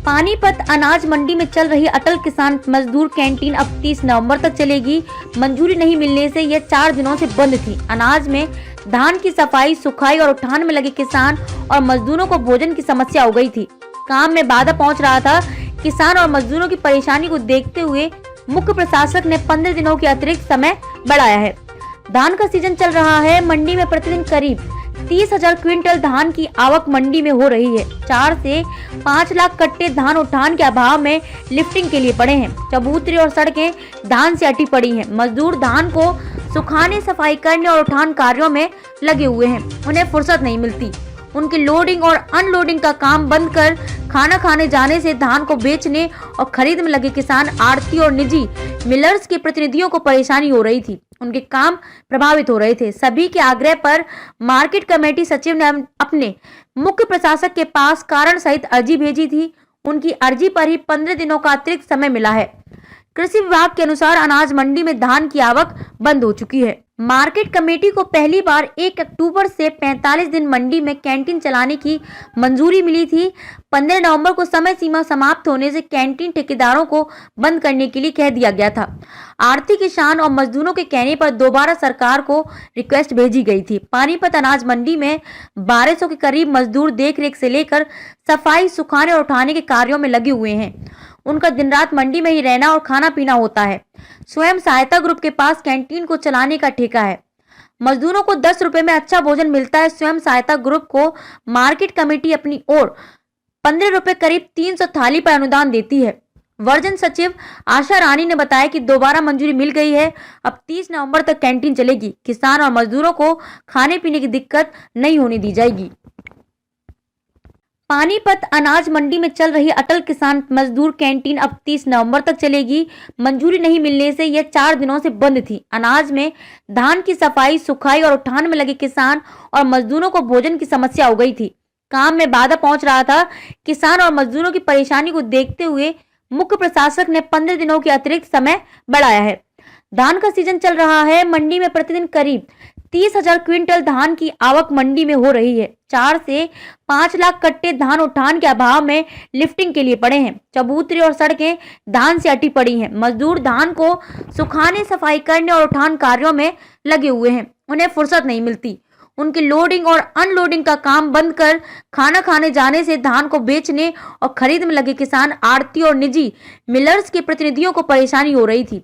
पानीपत अनाज मंडी में चल रही अटल किसान मजदूर कैंटीन अब 30 नवंबर तक चलेगी। मंजूरी नहीं मिलने से यह 4 दिनों से बंद थी। अनाज में धान की सफाई, सुखाई और उठान में लगे किसान और मजदूरों को भोजन की समस्या हो गई थी। काम में बाधा पहुंच रहा था। किसान और मजदूरों की परेशानी को देखते हुए मुख्य प्रशासक ने 15 दिनों के अतिरिक्त समय बढ़ाया है। धान का सीजन चल रहा है। मंडी में प्रतिदिन करीब 30,000 क्विंटल धान की आवक मंडी में हो रही है। 4 से 5 लाख कट्टे धान उठान के अभाव में लिफ्टिंग के लिए पड़े हैं। चबूतरे और सड़कें धान से अटी पड़ी हैं। मजदूर धान को सुखाने, सफाई करने और उठान कार्यों में लगे हुए हैं। उन्हें फुर्सत नहीं मिलती। उनकी लोडिंग और अनलोडिंग का काम बंद कर खाना खाने जाने से धान को बेचने और खरीद में लगे किसान, आड़ती और निजी मिलर्स के प्रतिनिधियों को परेशानी हो रही थी। उनके काम प्रभावित हो रहे थे। सभी के आग्रह पर मार्केट कमेटी सचिव ने अपने मुख्य प्रशासक के पास कारण सहित अर्जी भेजी थी। उनकी अर्जी पर ही 15 दिनों का अतिरिक्त समय मिला है। कृषि विभाग के अनुसार अनाज मंडी में धान की आवक बंद हो चुकी है। मार्केट कमेटी को पहली बार 1 अक्टूबर से 45 दिन मंडी में कैंटीन चलाने की मंजूरी मिली थी। 15 नवंबर को समय सीमा समाप्त होने से कैंटीन ठेकेदारों को बंद करने के लिए कह दिया गया था। आड़ती, किसान और मजदूरों के कहने पर दोबारा सरकार को रिक्वेस्ट भेजी गई थी। पानीपत अनाज मंडी में 1200 के करीब मजदूर देखरेख से लेकर सफाई, सुखाने और उठाने के कार्यों में लगे हुए हैं। उनका दिन रात मंडी में ही रहना और खाना पीना होता है। स्वयं सहायता ग्रुप के पास कैंटीन को चलाने का ठेका है। मजदूरों को 10 रुपए में अच्छा भोजन मिलता है। स्वयं सहायता ग्रुप को मार्केट कमेटी अपनी ओर 15 रुपए करीब 300 थाली पर अनुदान देती है। वर्जन सचिव आशा रानी ने बताया कि दोबारा मंजूरी मिल गई है। अब 30 नवंबर तक कैंटीन चलेगी। किसान और मजदूरों को खाने पीने की दिक्कत नहीं होने दी जाएगी। पानीपत अनाज मंडी में चल रही अटल किसान मजदूर कैंटीन अब 30 नवंबर तक चलेगी। मंजूरी नहीं मिलने से यह 4 दिनों से बंद थी। अनाज में धान की सफाई, सुखाई और उठान में लगे किसान और मजदूरों को भोजन की समस्या हो गई थी। काम में बाधा पहुंच रहा था। किसान और मजदूरों की परेशानी को देखते हुए मुख्य प्रशासक ने 15 दिनों के अतिरिक्त समय बढ़ाया है। धान का सीजन चल रहा है। मंडी में प्रतिदिन करीब 30,000 क्विंटल धान की आवक मंडी में हो रही है। 4 से 5 लाख कट्टे धान उठान के अभाव में लिफ्टिंग के लिए पड़े हैं। चबूतरे और सड़कें धान से अटी पड़ी हैं। मजदूर धान को सुखाने, सफाई करने और उठान कार्यों में लगे हुए हैं। उन्हें फुर्सत नहीं मिलती। उनकी लोडिंग और अनलोडिंग का काम बंद कर खाना खाने जाने से धान को बेचने और खरीद में लगे किसान, आड़ती और निजी मिलर्स के प्रतिनिधियों को परेशानी हो रही थी।